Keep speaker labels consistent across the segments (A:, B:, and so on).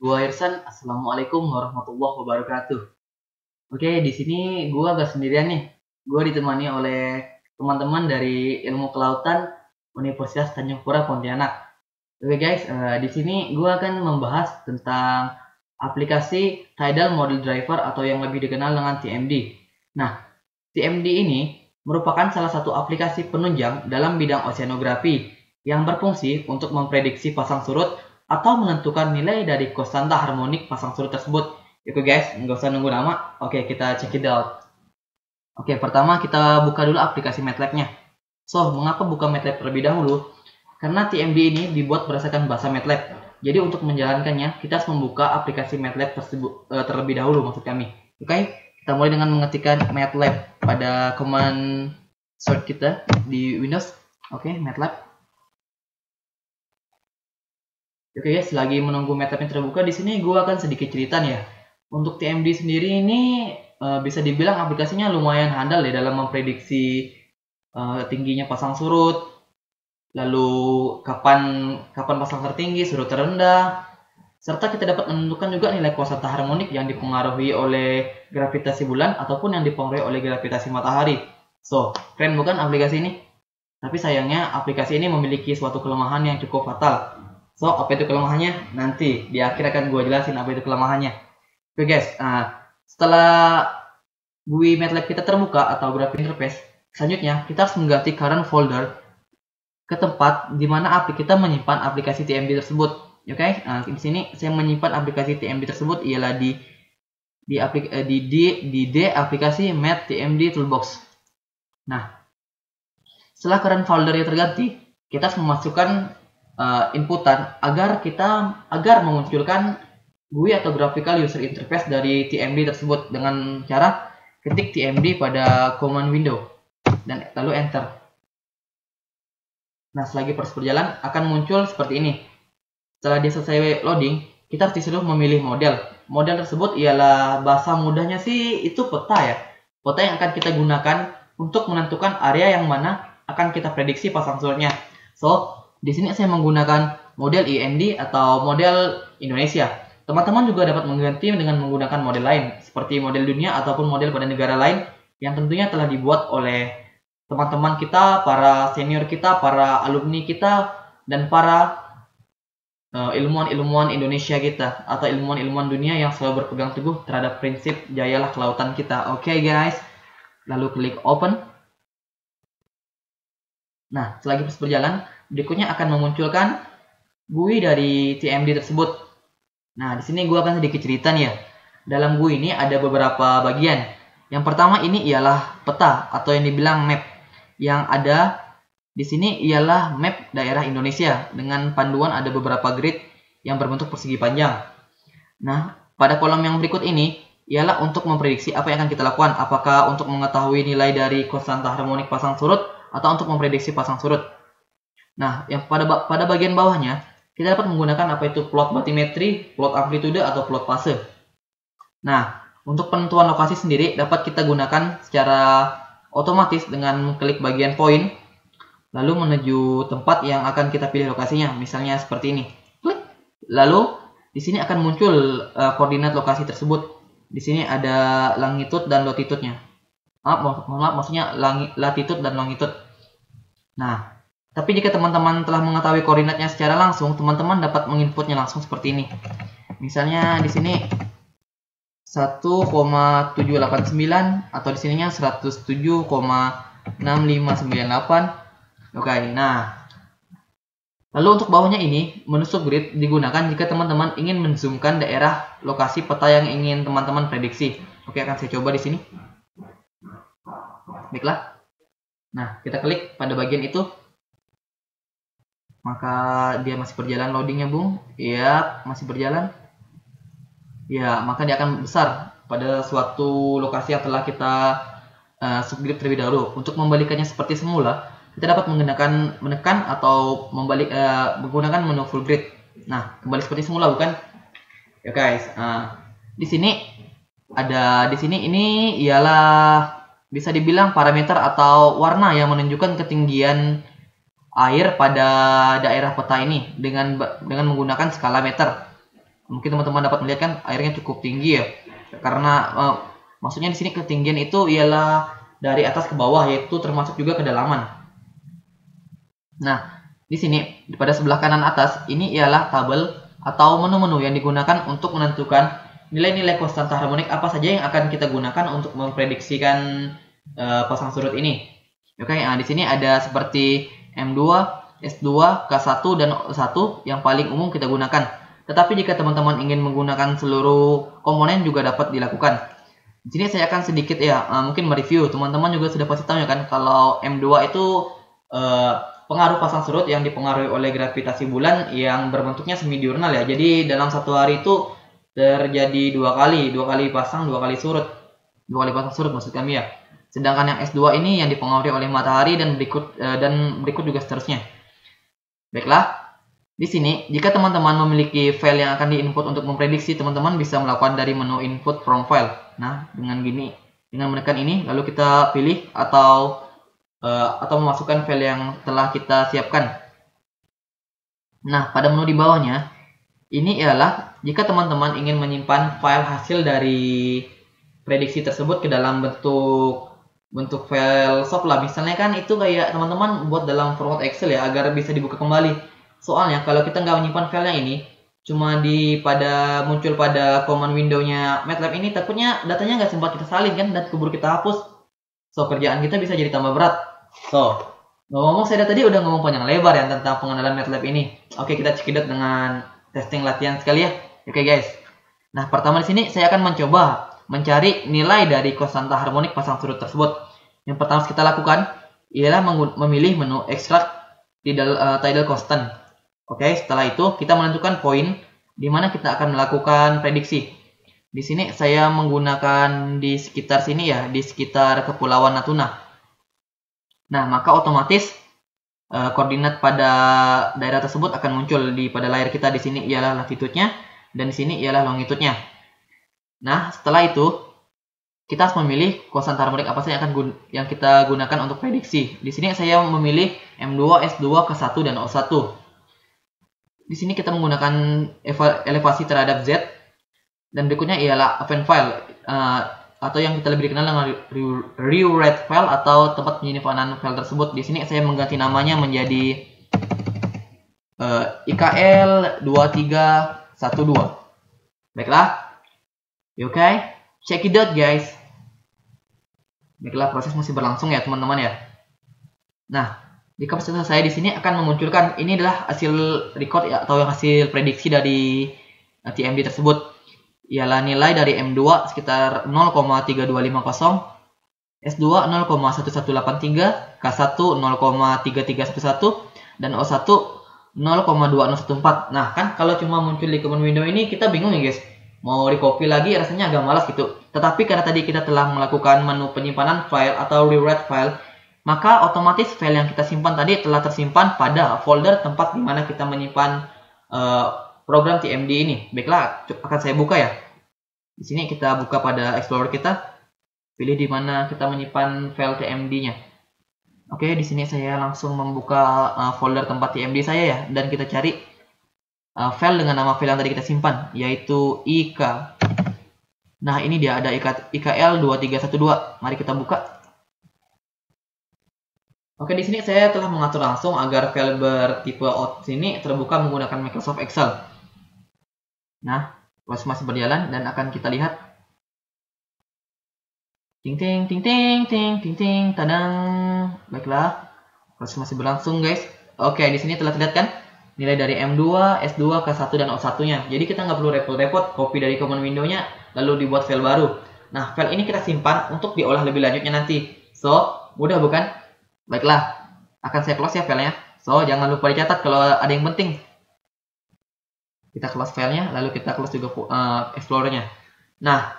A: Gua Irsan, Assalamualaikum warahmatullahi wabarakatuh. Oke, di sini gua gak sendirian nih. Gua ditemani oleh teman-teman dari Ilmu Kelautan Universitas Tanjung Pura Pontianak. Oke guys, di sini gua akan membahas tentang aplikasi Tidal Model Driver atau yang lebih dikenal dengan TMD. Nah, TMD ini merupakan salah satu aplikasi penunjang dalam bidang oceanografi yang berfungsi untuk memprediksi pasang surut atau menentukan nilai dari konstanta harmonik pasang surut tersebut. Oke guys, nggak usah nunggu lama. Oke, kita check it out. Oke, pertama kita buka dulu aplikasi MATLAB-nya. So, mengapa buka MATLAB terlebih dahulu? Karena TMD ini dibuat berdasarkan bahasa MATLAB. Jadi untuk menjalankannya, kita harus membuka aplikasi MATLAB tersebut terlebih dahulu maksud kami. Oke, kita mulai dengan mengetikkan MATLAB pada command search kita di Windows. Oke, MATLAB. Oke guys, selagi menunggu MATLAB yang terbuka, di sini gue akan sedikit cerita nih ya. Untuk TMD sendiri ini bisa dibilang aplikasinya lumayan handal ya dalam memprediksi tingginya pasang surut, lalu kapan pasang tertinggi, surut terendah, serta kita dapat menentukan juga nilai konstanta harmonik yang dipengaruhi oleh gravitasi bulan ataupun yang dipengaruhi oleh gravitasi matahari. So, keren bukan aplikasi ini? Tapi sayangnya aplikasi ini memiliki suatu kelemahan yang cukup fatal. So, apa itu kelemahannya? Nanti di akhir akan gue jelasin apa itu kelemahannya. Oke guys, setelah GUI MATLAB kita terbuka atau graphic interface, selanjutnya kita harus mengganti current folder ke tempat di mana kita menyimpan aplikasi TMD tersebut. Oke, di sini saya menyimpan aplikasi TMD tersebut ialah di D aplikasi Mat TMD Toolbox. Nah, setelah current foldernya terganti, kita harus memasukkan inputan agar memunculkan GUI atau graphical user interface dari TMD tersebut dengan cara ketik TMD pada command window dan lalu enter. Nah, selagi proses berjalan akan muncul seperti ini. Setelah dia selesai loading, kita harus disuruh memilih model. Model tersebut ialah bahasa mudahnya sih itu peta ya. Peta yang akan kita gunakan untuk menentukan area yang mana akan kita prediksi pasang surutnya. So, di sini saya menggunakan model IND atau model Indonesia. Teman-teman juga dapat mengganti dengan menggunakan model lain, seperti model dunia ataupun model pada negara lain yang tentunya telah dibuat oleh teman-teman kita, para senior kita, para alumni kita, dan para ilmuwan-ilmuwan Indonesia kita atau ilmuwan-ilmuwan dunia yang selalu berpegang teguh terhadap prinsip jayalah kelautan kita. Oke guys, lalu klik open. Nah, selagi proses berjalan, berikutnya akan memunculkan GUI dari TMD tersebut. Nah, di sini gue akan sedikit cerita nih ya. Dalam GUI ini ada beberapa bagian. Yang pertama ini ialah peta atau yang dibilang map. Yang ada di sini ialah map daerah Indonesia dengan panduan ada beberapa grid yang berbentuk persegi panjang. Nah, pada kolom yang berikut ini ialah untuk memprediksi apa yang akan kita lakukan. Apakah untuk mengetahui nilai dari konstanta harmonik pasang surut atau untuk memprediksi pasang surut. Nah, yang pada bagian bawahnya kita dapat menggunakan apa itu plot batimetri, plot amplitude atau plot fase. Nah, untuk penentuan lokasi sendiri dapat kita gunakan secara otomatis dengan klik bagian poin lalu menuju tempat yang akan kita pilih lokasinya, misalnya seperti ini. Klik. Lalu di sini akan muncul koordinat lokasi tersebut. Di sini ada longitude dan latitude-nya. Mohon maaf, maksudnya latitude dan longitude. Nah, tapi jika teman-teman telah mengetahui koordinatnya secara langsung, teman-teman dapat menginputnya langsung seperti ini. Misalnya di sini 1,789 atau di sininya 107,6598. Oke, nah. Lalu untuk bawahnya ini, menu subgrid digunakan jika teman-teman ingin menzoomkan daerah lokasi peta yang ingin teman-teman prediksi. Oke, akan saya coba di sini. Baiklah. Nah, kita klik pada bagian itu. Maka dia masih berjalan loadingnya, Bung. Iya, masih berjalan. Ya, maka dia akan besar pada suatu lokasi yang telah kita subgrid terlebih dahulu. Untuk membalikannya seperti semula, kita dapat menekan atau menggunakan menu full grid. Nah, kembali seperti semula bukan? Ya guys, di sini ini ialah bisa dibilang parameter atau warna yang menunjukkan ketinggian air pada daerah peta ini dengan menggunakan skala meter. Mungkin teman-teman dapat melihat kan airnya cukup tinggi ya. Karena maksudnya di sini ketinggian itu ialah dari atas ke bawah, yaitu termasuk juga kedalaman. Nah, di sini pada sebelah kanan atas ini ialah tabel atau menu-menu yang digunakan untuk menentukan nilai-nilai konstanta harmonik apa saja yang akan kita gunakan untuk memprediksikan pasang surut ini. Oke, nah di sini ada seperti M2, S2, K1 dan O1 yang paling umum kita gunakan. Tetapi jika teman-teman ingin menggunakan seluruh komponen juga dapat dilakukan. Di sini saya akan sedikit ya mungkin mereview. Teman-teman juga sudah pasti tahu ya kan kalau M2 itu pengaruh pasang surut yang dipengaruhi oleh gravitasi bulan yang berbentuknya semi diurnal ya. Jadi dalam satu hari itu terjadi dua kali pasang, dua kali pasang surut maksud kami ya. Sedangkan yang S2 ini yang dipengaruhi oleh matahari dan berikut juga seterusnya. Baiklah, di sini jika teman-teman memiliki file yang akan diinput untuk memprediksi, teman-teman bisa melakukan dari menu input from file. Nah, dengan menekan ini lalu kita pilih atau memasukkan file yang telah kita siapkan. Nah, pada menu di bawahnya ini ialah jika teman-teman ingin menyimpan file hasil dari prediksi tersebut ke dalam bentuk file soft lah. Misalnya kan itu kayak teman-teman buat dalam format Excel ya agar bisa dibuka kembali. Soalnya kalau kita nggak menyimpan filenya ini cuma muncul pada command window-nya MATLAB ini, takutnya datanya nggak sempat kita salin kan dan keburu kita hapus. So kerjaan kita bisa jadi tambah berat. So ngomong saya tadi udah ngomong panjang lebar ya tentang pengenalan MATLAB ini. Oke, kita cekidot dengan testing latihan sekali ya. Oke guys. Nah, pertama di sini saya akan mencoba mencari nilai dari konstanta harmonik pasang surut tersebut. Yang pertama kita lakukan ialah memilih menu extract tidal constant. Oke, setelah itu kita menentukan poin di mana kita akan melakukan prediksi. Di sini saya menggunakan di sekitar sini ya, di sekitar Kepulauan Natuna. Nah, maka otomatis koordinat pada daerah tersebut akan muncul pada layar kita. Di sini ialah latitude-nya dan di sini ialah longitude-nya. Nah, setelah itu kita harus memilih konstanta harmonik apa saja yang kita gunakan untuk prediksi. Di sini saya memilih M2, S2, K1 dan O1. Di sini kita menggunakan elevasi terhadap Z dan berikutnya ialah event file atau yang kita lebih dikenal dengan rewrite file atau tempat penyimpanan file tersebut. Di sini saya mengganti namanya menjadi IKL 2312. Baiklah. Oke, check it out guys. Baiklah, proses masih berlangsung ya teman-teman ya. Nah, jika proses saya di sini akan memunculkan ini adalah hasil record ya, atau hasil prediksi dari TMD tersebut. Ialah nilai dari M2 sekitar 0,3250, S2 0,1183, K1 0,3311 dan O1 0,2014. Nah, kan kalau cuma muncul di command window ini kita bingung ya guys. Mau di copy lagi rasanya agak malas gitu. Tetapi karena tadi kita telah melakukan menu penyimpanan file atau rewrite file, maka otomatis file yang kita simpan tadi telah tersimpan pada folder tempat di mana kita menyimpan program TMD ini. Baiklah, akan saya buka ya. Di sini kita buka pada Explorer kita, pilih di mana kita menyimpan file TMD-nya. Oke, di sini saya langsung membuka folder tempat TMD saya ya, dan kita cari file dengan nama file yang tadi kita simpan, yaitu IK. Nah, ini dia ada IKL 2312. Mari kita buka. Oke, di sini saya telah mengatur langsung agar file bertipe out sini terbuka menggunakan Microsoft Excel. Nah, proses masih berjalan dan akan kita lihat. Ting ting ting ting ting ting ting tadang. Baiklah, proses masih berlangsung guys. Oke, di sini telah terlihat kan nilai dari M2, S2, K1 dan O1-nya. Jadi kita nggak perlu repot-repot copy dari command window-nya lalu dibuat file baru. Nah, file ini kita simpan untuk diolah lebih lanjutnya nanti. So, mudah bukan? Baiklah, akan saya close ya filenya. So, jangan lupa dicatat kalau ada yang penting. Kita close filenya, lalu kita close juga Explorer-nya. Nah,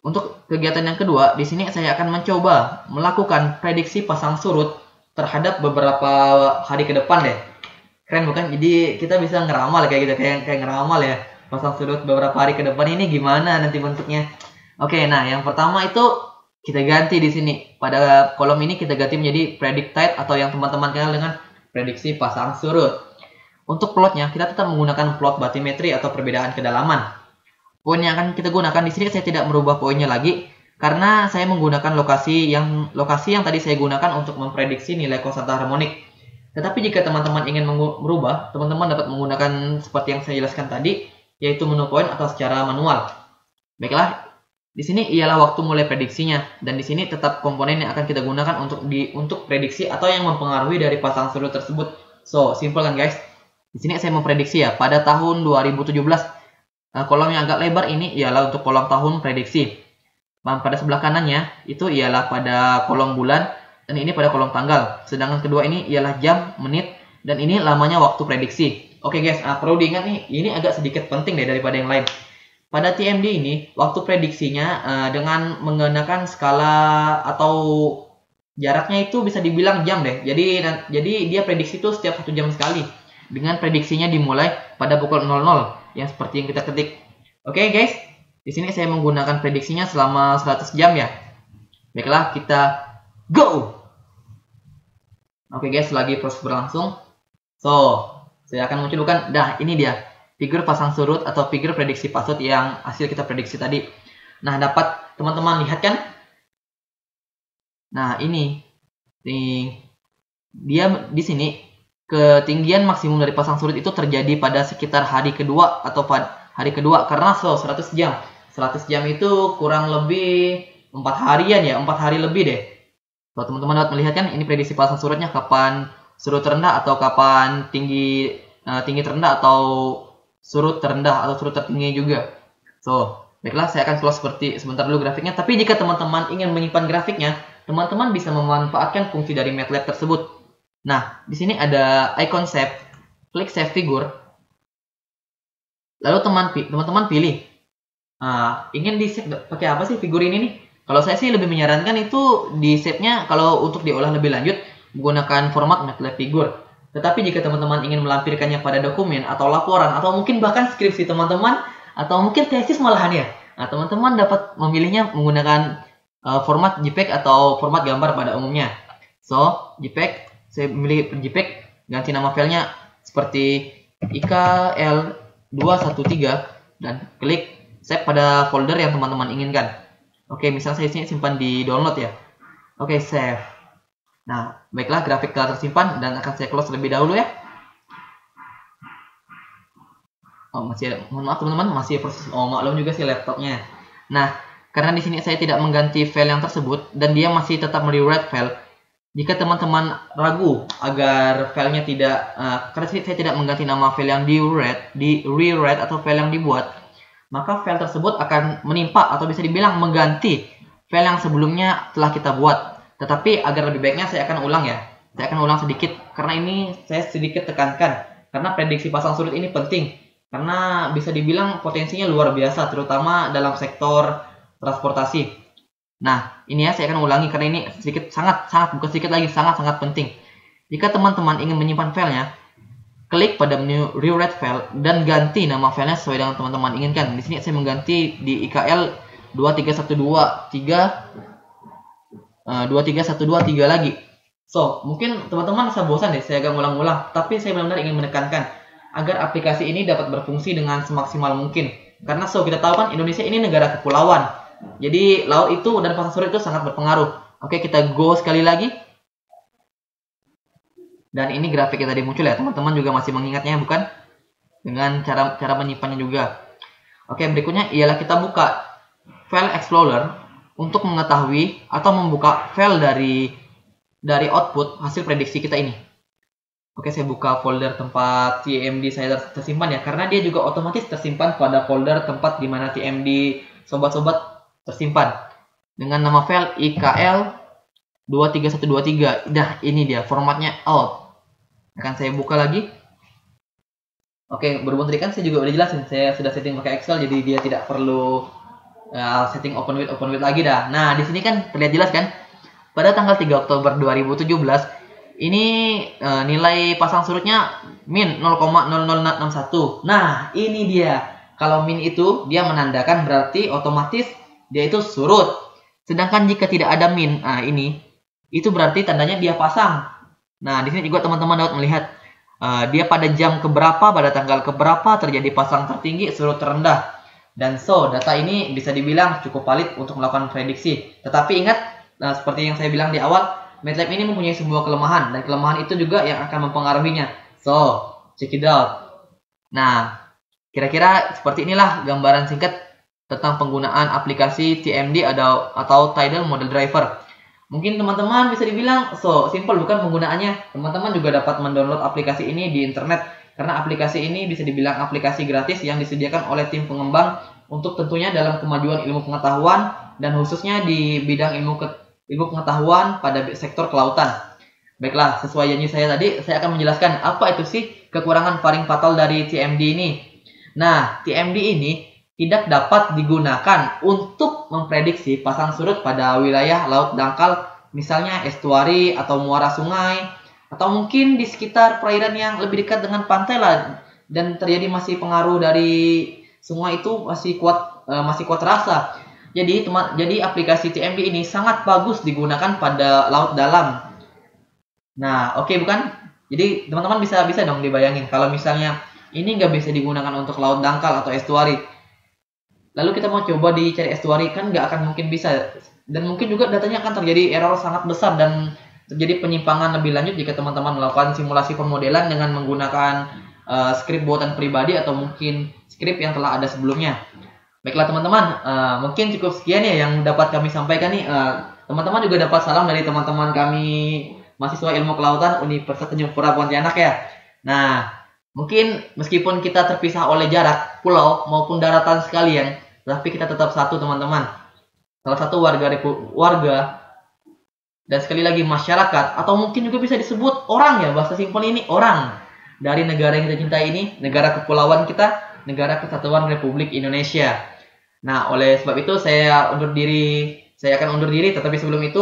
A: untuk kegiatan yang kedua, di sini saya akan mencoba melakukan prediksi pasang surut terhadap beberapa hari ke depan deh. Keren bukan? Jadi kita bisa ngeramal kayak gitu, kayak ngeramal ya. Pasang surut beberapa hari ke depan ini gimana nanti bentuknya. Oke, nah yang pertama itu kita ganti di sini. Pada kolom ini kita ganti menjadi predict tide atau yang teman-teman kenal dengan prediksi pasang surut. Untuk plotnya, kita tetap menggunakan plot bathymetry atau perbedaan kedalaman. Poin yang akan kita gunakan di sini saya tidak merubah poinnya lagi karena saya menggunakan lokasi yang tadi saya gunakan untuk memprediksi nilai konstanta harmonik. Tetapi jika teman-teman ingin merubah, teman-teman dapat menggunakan seperti yang saya jelaskan tadi, yaitu menu poin atau secara manual. Baiklah, di sini ialah waktu mulai prediksinya, dan di sini tetap komponen yang akan kita gunakan untuk prediksi atau yang mempengaruhi dari pasang surut tersebut. So, simple kan guys? Di sini saya memprediksi ya, pada tahun 2017, kolom yang agak lebar ini ialah untuk kolom tahun prediksi. Pada sebelah kanannya itu ialah pada kolom bulan, dan ini pada kolom tanggal. Sedangkan kedua ini ialah jam, menit, dan ini lamanya waktu prediksi. Oke guys, perlu diingat nih, ini agak sedikit penting deh daripada yang lain. Pada TMD ini, waktu prediksinya dengan menggunakan skala atau jaraknya itu bisa dibilang jam deh. Jadi dia prediksi itu setiap 1 jam sekali. Dengan prediksinya dimulai pada pukul 00 yang seperti yang kita ketik. Oke guys, di sini saya menggunakan prediksinya selama 100 jam ya. Baiklah, kita go. Oke guys, lagi proses berlangsung. So, saya akan munculkan, ini dia figur pasang surut atau figur prediksi pasut yang hasil kita prediksi tadi. Nah, dapat teman-teman lihat kan? Nah, ini dia di sini ketinggian maksimum dari pasang surut itu terjadi pada sekitar hari kedua atau hari kedua karena 100 jam. 100 jam itu kurang lebih 4 harian ya, 4 hari lebih deh. Kalau teman-teman dapat melihat kan ini prediksi pasang surutnya kapan surut terendah atau kapan tinggi terendah atau surut terendah atau surut tertinggi juga. So, baiklah saya akan close sebentar dulu grafiknya. Tapi jika teman-teman ingin menyimpan grafiknya, teman-teman bisa memanfaatkan fungsi dari MATLAB tersebut. Nah, di sini ada icon save, klik save figure. Lalu teman-teman pilih ingin di save pakai apa sih figur ini nih? Kalau saya sih lebih menyarankan itu di save-nya kalau untuk diolah lebih lanjut menggunakan format MATLAB figure. Tetapi jika teman-teman ingin melampirkannya pada dokumen atau laporan atau mungkin bahkan skripsi teman-teman atau mungkin tesis malahan ya, teman-teman dapat memilihnya menggunakan format JPEG atau format gambar pada umumnya. So, JPEG, saya memilih JPEG, ganti nama filenya seperti IKL213 dan klik save pada folder yang teman-teman inginkan. Oke, misalnya saya simpan di download ya. Oke, save. Nah, baiklah grafik telah tersimpan dan akan saya close terlebih dahulu ya. Masih ada, mohon maaf teman-teman, masih proses. Maklum juga sih laptopnya. Nah, karena di sini saya tidak mengganti file yang tersebut dan dia masih tetap merewrite file. Jika teman-teman ragu agar filenya tidak, karena saya tidak mengganti nama file yang di-rewrite atau file yang dibuat, maka file tersebut akan menimpa atau bisa dibilang mengganti file yang sebelumnya telah kita buat. Tetapi agar lebih baiknya saya akan ulang ya. Saya akan ulang sedikit karena ini saya sedikit tekankan karena prediksi pasang surut ini penting karena bisa dibilang potensinya luar biasa terutama dalam sektor transportasi. Nah, ini ya saya akan ulangi karena ini sangat penting. Jika teman-teman ingin menyimpan filenya, klik pada menu rewrite file dan ganti nama filenya sesuai dengan teman-teman inginkan. Di sini saya mengganti di IKL 23123 lagi. So, mungkin teman-teman rasa bosan deh saya akan ulang-ulang, tapi saya benar-benar ingin menekankan agar aplikasi ini dapat berfungsi dengan semaksimal mungkin. Karena kita tahu kan Indonesia ini negara kepulauan. Jadi laut itu dan pasang surut itu sangat berpengaruh. Oke, kita go sekali lagi. Dan ini grafik yang tadi muncul ya, teman-teman juga masih mengingatnya bukan? Dengan cara menyimpannya juga. Oke, berikutnya ialah kita buka File Explorer untuk mengetahui atau membuka file dari output hasil prediksi kita ini. Oke, saya buka folder tempat TMD saya tersimpan ya, karena dia juga otomatis tersimpan pada folder tempat di mana TMD sobat-sobat tersimpan dengan nama file IKL23123. Nah, ini dia formatnya out. Akan saya buka lagi. Oke, berhubung tadi kan saya juga udah jelasin, saya sudah setting pakai Excel jadi dia tidak perlu setting open with lagi dah. Nah, di sini kan terlihat jelas kan pada tanggal 3 Oktober 2017 ini nilai pasang surutnya min 0,0061. Nah, ini dia. Kalau min itu dia menandakan berarti otomatis dia itu surut. Sedangkan jika tidak ada min, ini itu berarti tandanya dia pasang. Nah, di sini juga teman-teman dapat melihat dia pada jam keberapa, pada tanggal keberapa terjadi pasang tertinggi, surut terendah. Dan data ini bisa dibilang cukup valid untuk melakukan prediksi. Tetapi ingat, seperti yang saya bilang di awal, MATLAB ini mempunyai sebuah kelemahan, dan kelemahan itu juga yang akan mempengaruhinya. So, check it out. Nah, kira-kira seperti inilah gambaran singkat tentang penggunaan aplikasi TMD atau Tidal Model Driver. Mungkin teman-teman bisa dibilang so simple bukan penggunaannya. Teman-teman juga dapat mendownload aplikasi ini di internet karena aplikasi ini bisa dibilang aplikasi gratis yang disediakan oleh tim pengembang untuk tentunya dalam kemajuan ilmu pengetahuan dan khususnya di bidang ilmu pengetahuan pada sektor kelautan. Baiklah, sesuai janji saya tadi, saya akan menjelaskan apa itu sih kekurangan paling fatal dari TMD ini. Nah, TMD ini tidak dapat digunakan untuk memprediksi pasang surut pada wilayah laut dangkal, misalnya estuari atau muara sungai, atau mungkin di sekitar perairan yang lebih dekat dengan pantai lah, dan terjadi masih pengaruh dari sungai itu masih kuat terasa. Jadi aplikasi TMD ini sangat bagus digunakan pada laut dalam. Nah, oke bukan? Jadi teman-teman bisa dong dibayangin kalau misalnya ini nggak bisa digunakan untuk laut dangkal atau estuari. Lalu kita mau coba dicari estuari, kan nggak akan mungkin bisa. Dan mungkin juga datanya akan terjadi error sangat besar dan terjadi penyimpangan lebih lanjut jika teman-teman melakukan simulasi pemodelan dengan menggunakan skrip buatan pribadi atau mungkin skrip yang telah ada sebelumnya. Baiklah teman-teman, mungkin cukup sekian ya yang dapat kami sampaikan nih. Teman-teman juga dapat salam dari teman-teman kami mahasiswa ilmu kelautan Universitas Tanjung Pura Pontianak ya. Nah, mungkin meskipun kita terpisah oleh jarak, pulau maupun daratan sekalian, tapi kita tetap satu teman-teman. Salah satu warga dan sekali lagi masyarakat, atau mungkin juga bisa disebut orang ya, bahasa simpel ini orang dari negara yang kita cintai ini, negara kepulauan kita, negara kesatuan Republik Indonesia. Nah, oleh sebab itu saya akan undur diri, tetapi sebelum itu,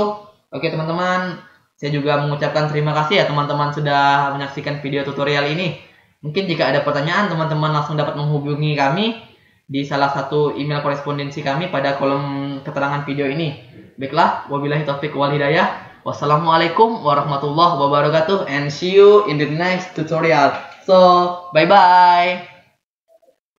A: oke teman-teman, saya juga mengucapkan terima kasih ya teman-teman sudah menyaksikan video tutorial ini. Mungkin jika ada pertanyaan, teman-teman langsung dapat menghubungi kami di salah satu email korespondensi kami pada kolom keterangan video ini. Baiklah, wabillahi taufiq wal hidayah. Wassalamualaikum warahmatullahi wabarakatuh and see you in the next tutorial. So, bye-bye.